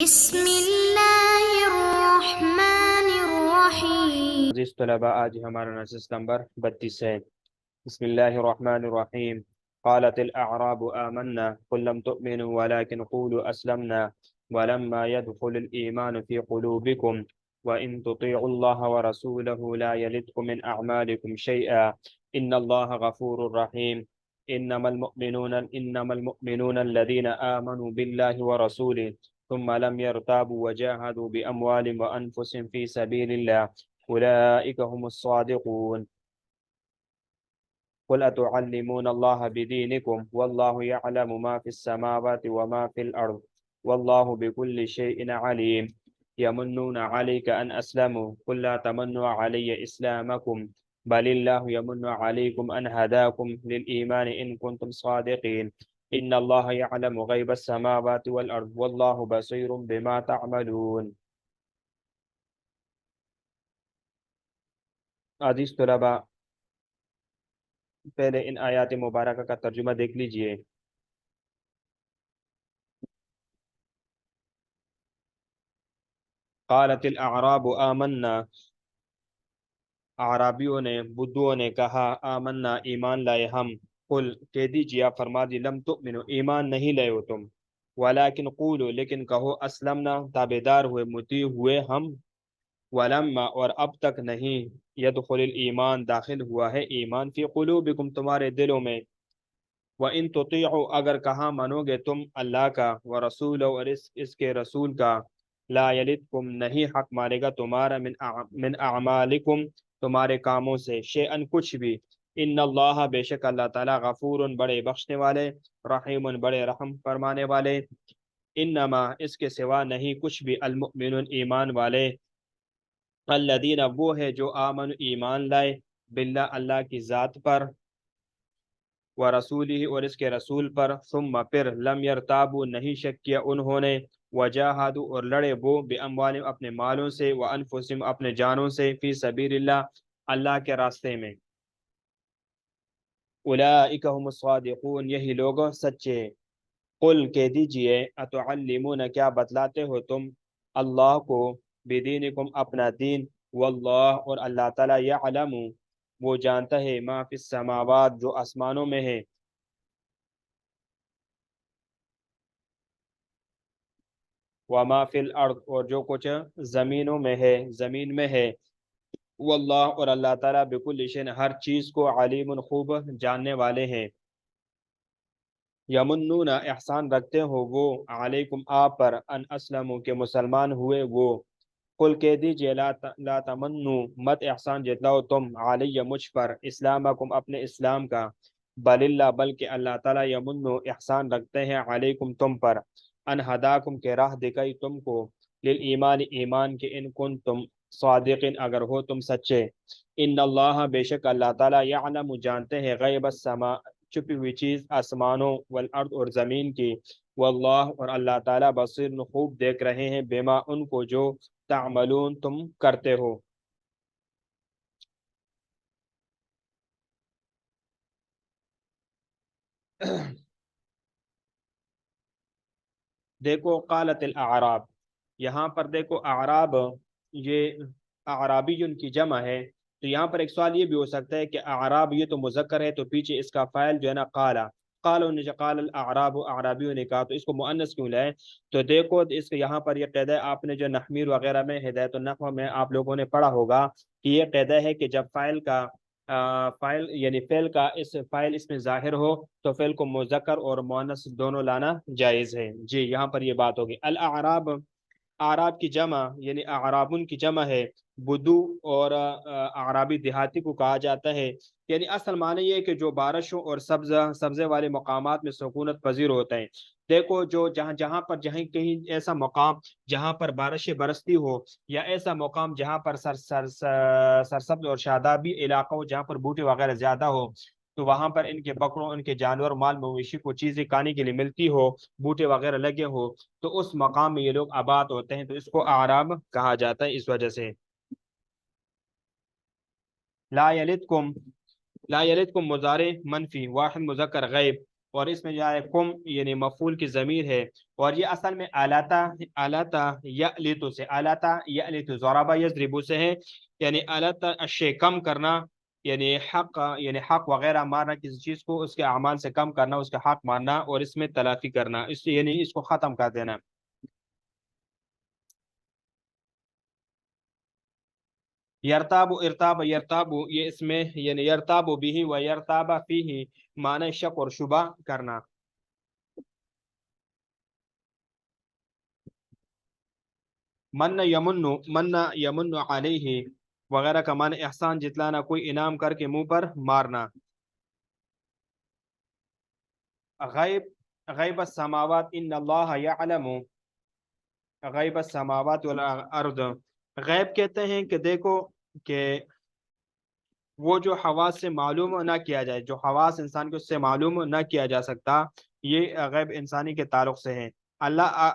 بسم اللہ الرحمن الرحیم۔ عزیز طلباء، آج ہمارا نشست نمبر 32 ہے۔ بسم اللہ الرحمن الرحیم۔ قالت الاعراب آمنا قل لم تؤمنوا ولكن قولوا اسلمنا ولما يدخل الايمان في قلوبكم وان تطيعوا الله ورسوله لا يلدكم من اعمالكم شيئا ان الله غفور رحيم انما المؤمنون الذين آمنوا بالله ورسوله ثم لم يرتابوا وجاهدوا بأموالهم وأنفسهم في سبيل الله أولئك هم الصادقون قل أتعلمون الله بدينكم والله يعلم ما في السماوات وما في الأرض والله بكل شيء عليم يمنون عليك أن أسلموا قل لا تمنوا علي إسلامكم بل الله يمن عليكم أن هداكم للإيمان إن كنتم صادقين إن الله يعلم غيب السماوات والأرض والله بصير بما تعملون۔ عزیز طلباء، پہلے ان آیات مبارکہ کا ترجمہ دیکھ لیجئے۔ قالت الاعراب آمنا، اعرابیوں نے، بدوؤں نے کہا، آمنا، ایمان لائے ہم۔ قل، کہہ دیجئے، آپ فرما دی، لم تؤمنو، ایمان نہیں لائے ہو تم، ولیکن قولو، لیکن کہو، اسلمنا، تابدار ہوئے، مطیع ہوئے ہم، ولما، اور اب تک نہیں، یدخل الایمان، داخل ہوا ہے ایمان، فی قلوبکم، تمہارے دلوں میں، وَإِن تُطِيعُوا، اگر کہاں منو گے تم اللہ کا، ورسول، اور اس کے رسول کا، لا یلدکم، نہیں حق مارے گا تمہارا، من اعمالکم، تمہارے کاموں سے، شیئن، کچھ بھی، ان اللہ، بے شک اللہ تعالیٰ، غفور، بڑے بخشنے والے، رحیم، بڑے رحم فرمانے والے، انما، اس کے سوا نہیں کچھ بھی، المؤمنون، ایمان والے، الذین، وہ ہے جو آمن، ایمان لائے، باللہ، اللہ کی ذات پر، ورسولہ، اور اس کے رسول پر، ثم، پھر، لم یرتابوا، نہیں شک کیا انہوں نے، وجاہدوا، اور لڑے وہ، باموالہم، اپنے مالوں سے، وانفسہم، اپنے جانوں سے، فی سبیل اللہ، اللہ کے راستے میں، اولئک هم الصادقون، یہی لوگ سچے۔ قل، کہہ دیجئے، اتعلمون، کیا بتلاتے ہو تم اللہ کو، بدینکم، اپنا دین، واللہ، اور اللہ تعالیٰ، یعلم، وہ جانتا ہے، ما فی السماوات، جو آسمانوں میں ہے، وما فی الارض، اور جو کچھ زمینوں میں ہے، زمین میں ہے، واللہ، اور اللہ تعالیٰ، بکل شیء، ہر چیز کو، علیم، خوب جاننے والے ہیں۔ یمنون، احسان رکھتے ہو وہ، علیکم، آپ پر، ان اسلموا، کے مسلمان ہوئے وہ۔ قل، کہہ دیجئے، لا تمنو، مت احسان جتلاؤ تم، علی، مجھ پر، اسلامکم، اپنے اسلام کا، بل اللہ، بلکہ اللہ تعالیٰ، یمنو، احسان رکھتے ہیں، علیکم، تم پر، ان ہداکم، کے راہ دکھائی تم کو، للایمان، ایمان کے، ان کن تم صادقین، اگر ہو تم سچے، ان اللہ، بے شک اللہ تعالیٰ، یعلم، جانتے ہیں، غیب السما، چھپی ہوئی چیز، آسمانوں، والارض، اور زمین کی، واللہ، اور اللہ تعالیٰ، بصیر، خوب دیکھ رہے ہیں، بما، ان کو، جو تعملون، تم کرتے ہو۔ دیکھو، قالت الاعراب، یہاں پر دیکھو، اعراب، یہ اعرابی ان کی جمع ہے، تو یہاں پر ایک سوال یہ بھی ہو سکتا ہے کہ اعراب، یہ تو مذکر ہے، تو پیچھے اس کا فاعل جو ہے نا، قالا، قال الاعراب، اعرابیوں نے کہا، تو اس کو مؤنث کیوں لائے؟ تو دیکھو، اس کے یہاں پر یہ قاعدہ ہے، آپ نے جو نحمیر وغیرہ میں، ہدایت النحو میں آپ لوگوں نے پڑھا ہوگا کہ یہ قاعدہ ہے کہ جب فاعل کا، فاعل یعنی فعل کا، فاعل اس میں ظاہر ہو تو فعل کو مذکر اور مؤنث دونوں لانا جائز ہے۔ جی، یہاں پر یہ بات ہوگی۔ الاعراب، اعراب کی جمع، یعنی اعرابن کی جمع ہے، بدو، اور اعرابی، دیہاتی کو کہا جاتا ہے، یعنی اصل معنی یہ ہے کہ جو بارشوں اور سبزے والے مقامات میں سکونت پذیر ہوتے ہیں۔ دیکھو، جو جہاں پر، کہیں ایسا مقام جہاں پر بارشیں برستی ہو، یا ایسا مقام جہاں پر سرسبز اور شادابی علاقہ ہو، جہاں پر بوٹے وغیرہ زیادہ ہو، تو وہاں پر ان کے بکروں، ان کے جانور، مال مویشی کو چیزیں کھانے کے لیے ملتی ہو، بوٹے وغیرہ لگے ہو، تو اس مقام میں یہ لوگ آباد ہوتے ہیں، تو اس کو اعراب کہا جاتا ہے، اس وجہ سے۔ لا یلدکم، لا یلدکم، مضارع منفی، واحد مذکر غیب، اور اس میں جو ہے کم یعنی مفعول کی ضمیر ہے، اور یہ اصل میں آلاتا یعلتو سے، آلاتا یعلتو ضربہ یضربو سے ہے، یعنی آلاتا اشے کم کرنا، یعنی حق وغیرہ مارنا، کسی چیز کو اس کے اعمال سے کم کرنا، اس کا حق مارنا اور اس میں تلافی کرنا، یعنی اس کو ختم کر دینا۔ یرتاب ارتاب یرتاب، یہ اس میں یعنی یرتاب بھی و یرتاب فیہ، معنی شک اور شبہ کرنا۔ من یمن علیہ وغیرہ کا معنی احسان جتلانا، کوئی انعام کر کے منہ پر مارنا۔ غیب غیب السماوات ان اللہ یعلم غیب السماوات والارض، غیب کہتے ہیں کہ دیکھو کہ وہ جو حواس سے معلوم نہ کیا جائے، جو حواس انسان کو اس سے معلوم نہ کیا جا سکتا، یہ غیب انسانی کے تعلق سے ہے۔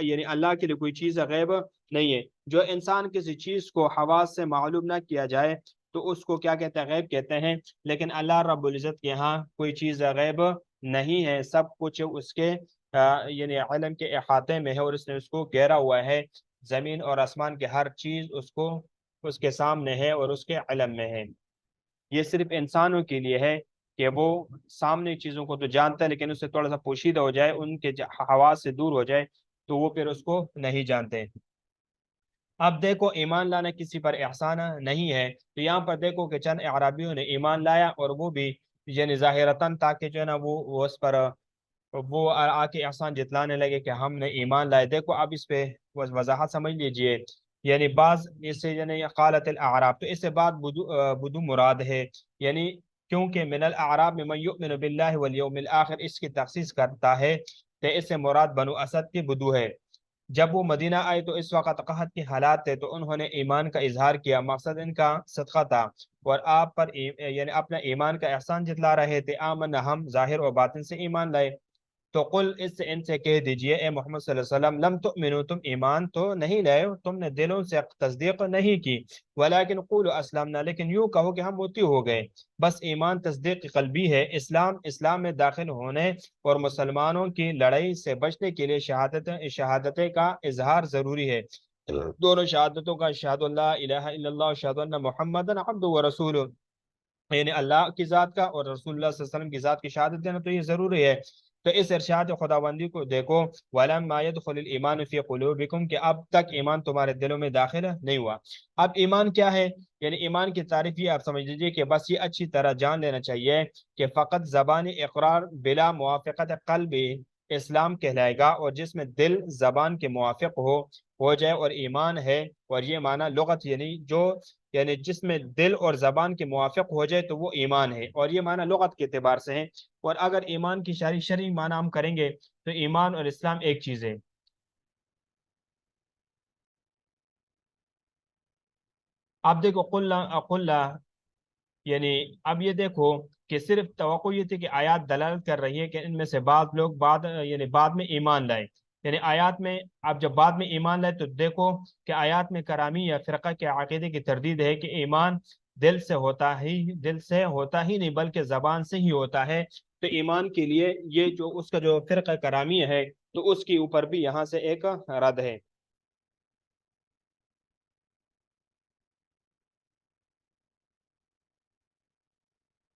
یعنی اللہ کے لیے کوئی چیز غیب نہیں ہے۔ جو انسان کسی چیز کو حواس سے معلوم نہ کیا جائے تو اس کو کیا کہتے ہیں؟ غیب کہتے ہیں۔ لیکن اللہ رب العزت کے ہاں کوئی چیز غیب نہیں ہے، سب کچھ اس کے یعنی علم کے احاطے میں ہے، اور اس نے اس کو گھیرا ہوا ہے۔ زمین اور آسمان کے ہر چیز اس کے سامنے ہے اور اس کے علم میں ہے۔ یہ صرف انسانوں کے لیے ہے کہ وہ سامنے چیزوں کو تو جانتا ہے، لیکن اس سے تھوڑا سا پوشیدہ ہو جائے، ان کے حواس سے دور ہو جائے تو وہ پھر اس کو نہیں جانتے۔ اب دیکھو ایمان لانا کسی پر احسان نہیں ہے، تو یہاں پر دیکھو کہ چند اعرابیوں نے ایمان لایا، اور وہ بھی یعنی ظاہرتاً، تاکہ جو ہے نا وہ اس پر وہ آ کے احسان جتلانے لگے کہ ہم نے ایمان لائے۔ دیکھو اب اس پہ وضاحت سمجھ لیجئے، یعنی بعض اس سے یعنی قالت الاعراب، تو اس سے بعد بدو مراد ہے، یعنی کیونکہ من الاعراب من یؤمن باللہ والیوم الاخر اس کی تخصیص کرتا ہے، تو اس سے مراد بنو اسد کی بدو ہے۔ جب وہ مدینہ آئے تو اس وقت قحط کے حالات تھے، تو انہوں نے ایمان کا اظہار کیا، مقصد ان کا صدقہ تھا، اور آپ پر یعنی اپنا ایمان کا احسان جتلا رہے تھے۔ آمن، ہم ظاہر و باطن سے ایمان لائے۔ تو قل، اس سے ان سے کہہ دیجئے اے محمد صلی اللہ علیہ وسلم، لم تؤمنو، تم ایمان تو نہیں لائے، تم نے دلوں سے تصدیق نہیں کی، ولیکن قولوا اسلمنا، لیکن یوں کہو کہ ہم متی ہو گئے۔ بس ایمان تصدیق قلبی ہے، اسلام میں داخل ہونے اور مسلمانوں کی لڑائی سے بچنے کے لیے شہادتیں کا اظہار ضروری ہے۔ دونوں شہادتوں کا، شہادت اللہ الہ الا اللہ، شہادت ان محمد عبد و رسول، یعنی اللہ کی ذات کا اور رسول اللہ صلی اللہ علیہ وسلم کی ذات کی شہادت دینا، تو یہ ضروری ہے۔ تو اس ارشاد خداوندی کو دیکھو، وَلَمَّا يَدْخُلِ الْإِيمَانُ فِي قُلُوبِكُمْ، کہ اب تک ایمان تمہارے دلوں میں داخل نہیں ہوا۔ اب ایمان کیا ہے؟ یعنی ایمان کی تعریف یہ آپ سمجھ لیجیے کہ بس یہ اچھی طرح جان لینا چاہیے کہ فقط زبانی اقرار بلا موافقت قلب اسلام کہلائے گا، اور جس میں دل زبان کے موافق ہو جائے اور ایمان ہے، اور یہ معنی لغت یعنی جس میں دل اور زبان کے موافق ہو جائے تو وہ ایمان ہے، اور یہ معنی لغت کے اعتبار سے ہے۔ اور اگر ایمان کی شرعی معنی ہم کریں گے تو ایمان اور اسلام ایک چیز ہے۔ اب دیکھو قل یعنی اب یہ دیکھو کہ صرف توقع یہ تھی کہ آیات دلالت کر رہی ہے کہ ان میں سے بعض لوگ بعد میں ایمان لائے، یعنی آیات میں اب جب بعد میں ایمان لائے تو دیکھو کہ آیات میں کرامی یا فرقہ کے عقیدے کی تردید ہے کہ ایمان دل سے ہوتا ہی نہیں بلکہ زبان سے ہی ہوتا ہے۔ تو ایمان کے لیے یہ جو اس کا جو فرقہ کرامی ہے تو اس کے اوپر بھی یہاں سے ایک رد ہے۔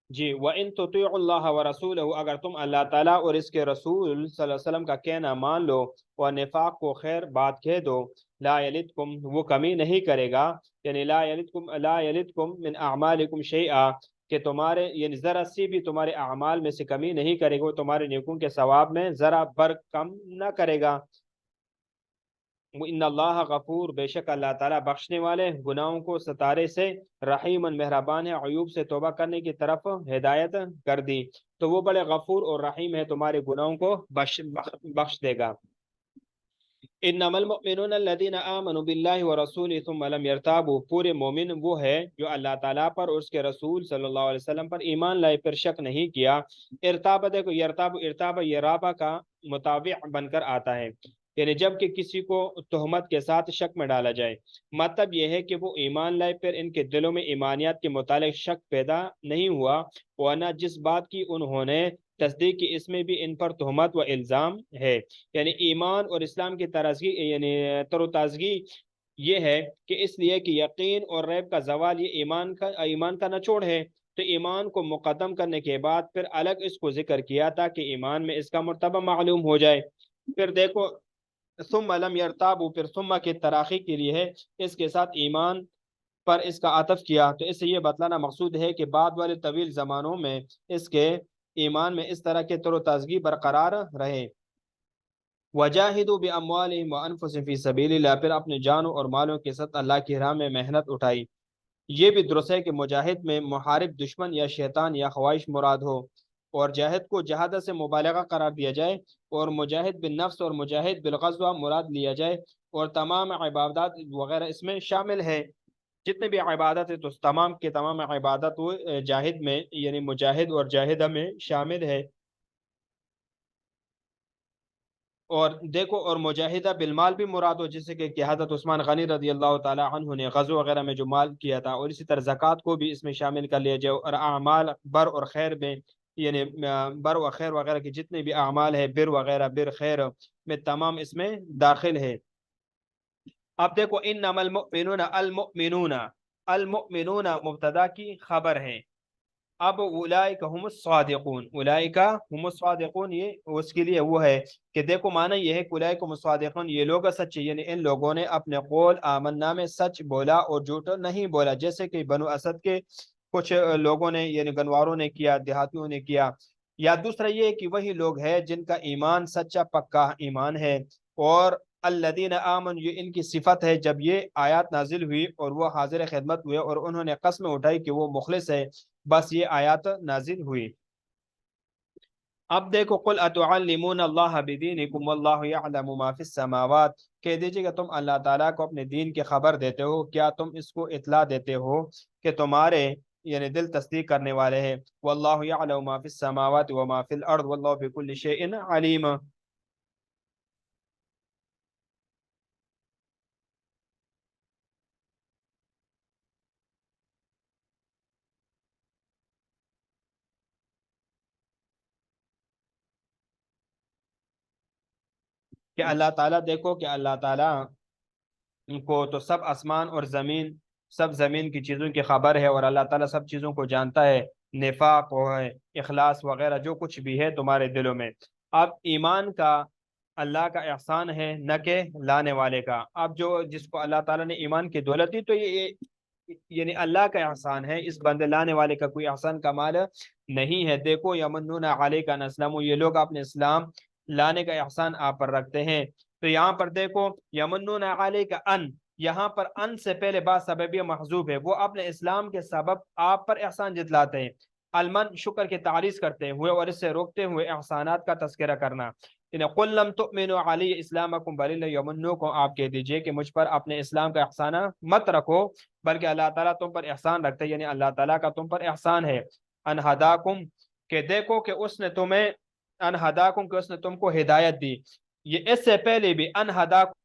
جی، وَإِن تُطِيعُوا اللَّهَ وَرَسُولَهُ، اگر تم اللہ تعالیٰ اور اس کے رسول صلی اللہ علیہ وسلم کا کہنا مان لو، اور نفاق کو خیر بات کہہ دو، لا یلدکم، وہ کمی نہیں کرے گا، یعنی لا یلدکم من اعمالکم شیئا، کہ تمہارے یعنی ذرا سی بھی تمہارے اعمال میں سے کمی نہیں کرے گا، وہ تمہارے نیکوں کے ثواب میں ذرا بر کم نہ کرے گا۔ ان اللہ غفور، بے شک اللہ تعالیٰ بخشنے والے، گناہوں کو ستارے سے، رحیم مہربان ہے، عیوب سے توبہ کرنے کی طرف ہدایت کر دی، تو وہ بڑے غفور اور رحیم ہے، تمہارے گناہوں کو بخش دے گا۔ انما المؤمنون الذين آمنوا بالله ورسوله ثم لم يرتابوا، پورے مومن وہ ہے جو اللہ تعالیٰ پر اور اس کے رسول صلی اللہ علیہ وسلم پر ایمان لائے پھر شک نہیں کیا۔ ارتاب، دیکھو ارتاب یہ رابع کا مطابع بن کر آتا ہے، یعنی جب کہ کسی کو تہمت کے ساتھ شک میں ڈالا جائے، مطلب یہ ہے کہ وہ ایمان لائے پھر ان کے دلوں میں ایمانیات کے متعلق شک پیدا نہیں ہوا، ورنہ جس بات کی انہوں نے تصدیق کی اس میں بھی ان پر تہمت و الزام ہے۔ یعنی ایمان اور اسلام کی تر و تازگی یہ ہے کہ اس لیے کہ یقین اور ریب کا زوال یہ ایمان کا نچوڑ ہے، تو ایمان کو مقدم کرنے کے بعد پھر الگ اس کو ذکر کیا تاکہ ایمان میں اس کا مرتبہ معلوم ہو جائے۔ پھر دیکھو ثم لم يرتابوا، پھر ثم کے تراخی کے لیے ہے، اس کے ساتھ ایمان پر اس کا عطف کیا، تو اس سے یہ بتلانا مقصود ہے کہ بعد والے طویل زمانوں میں اس کے ایمان میں اس طرح کے تر و تازگی برقرار رہے۔ وجاہدوا باموالہم وانفسہم فی سبیل اللہ، پھر اپنے جانوں اور مالوں کے ساتھ اللہ کی راہ میں محنت اٹھائی۔ یہ بھی درست ہے کہ مجاہد میں محارب دشمن یا شیطان یا خواہش مراد ہو، اور جاہد کو جہاد سے مبالغہ قرار دیا جائے، اور مجاہد بالنفس اور مجاہد بالغزوہ مراد لیا جائے، اور تمام عبادات وغیرہ اس میں شامل ہے۔ جتنے بھی عبادت ہے تو تمام کے تمام عبادت وہ جاہد میں یعنی مجاہد اور جاہدہ میں شامل ہے۔ اور دیکھو اور مجاہدہ بالمال بھی مراد ہو، جیسے کہ حضرت عثمان غنی رضی اللہ تعالی عنہ نے غزو وغیرہ میں جو مال کیا تھا، اور اسی طرح زکوٰۃ کو بھی اس میں شامل کر لیا جائے، اور اعمال بر اور خیر میں یعنی بر و خیر وغیرہ کے جتنے بھی اعمال ہے، بر وغیرہ بر خیر میں تمام اس میں داخل ہے۔ اب دیکھو انما المؤمنون المؤمنون، المؤمنون مبتدا کی خبر ہے۔ اب اولئک هم الصادقون، اولئک هم الصادقون یہ اس کے لیے وہ ہے کہ دیکھو معنی یہ ہے کہ اولئک هم الصادقون یہ لوگ سچے، یعنی ان لوگوں نے اپنے قول آمنا میں سچ بولا اور جھوٹ نہیں بولا، جیسے کہ بنو اسد کے کچھ لوگوں نے یعنی گنواروں نے کیا، دیہاتیوں نے کیا۔ یا دوسرا یہ کہ وہی لوگ ہیں جن کا ایمان سچا پکا ایمان ہے، اور الذین آمنوا یہ ان کی صفت ہے جب یہ آیات نازل ہوئی اور وہ حاضر خدمت ہوئے اور انہوں نے قسم اٹھائی کہ وہ مخلص ہے، بس یہ آیات نازل ہوئی۔ اب دیکھو قل اتعلمون اللہ بدینکم واللہ یعلم ما فی السماوات، کہہ دیجیے کہ تم اللہ تعالیٰ کو اپنے دین کی خبر دیتے ہو، کیا تم اس کو اطلاع دیتے ہو کہ تمہارے یعنی دل تصدیق کرنے والے ہیں۔ واللہ یعلم ما فی السماوات وما فی الارض واللہ بکل شیء علیم، کہ اللہ تعالیٰ دیکھو کہ اللہ تعالیٰ کو تو سب آسمان اور زمین، سب زمین کی چیزوں کی خبر ہے، اور اللہ تعالیٰ سب چیزوں کو جانتا ہے، نفاق و اخلاص وغیرہ جو کچھ بھی ہے تمہارے دلوں میں۔ اب ایمان کا اللہ کا احسان ہے نہ کہ لانے والے کا۔ اب جو جس کو اللہ تعالیٰ نے ایمان کی دولت دی تو یہ یعنی اللہ کا احسان ہے، اس بندے لانے والے کا کوئی احسان کا مال نہیں ہے۔ دیکھو یمنون علیک ان اسلموا، یہ لوگ اپنے اسلام لانے کا احسان آپ پر رکھتے ہیں۔ تو یہاں پر دیکھو یمنون علیک ان، یہاں پر ان سے پہلے بات سببیہ محذوف ہے، وہ اپنے اسلام کے سبب آپ پر احسان جتلاتے ہیں۔ المن شکر کی تعریض کرتے ہوئے اور اس سے روکتے ہوئے احسانات کا تذکرہ کرنا۔ قل لم تؤمنوا علی اسلامکم بل اللہ یمنوکم، آپ کہہ دیجئے کہ مجھ پر اپنے اسلام کا احسان مت رکھو، بلکہ اللہ تعالیٰ تم پر احسان رکھتے ہیں، یعنی اللہ تعالیٰ کا تم پر احسان ہے۔ ان ہداکم، کہ دیکھو کہ اس نے تمہیں، ان ہداکم کہ اس نے تم کو ہدایت دی، یہ اس سے پہلے بھی ان ہداکم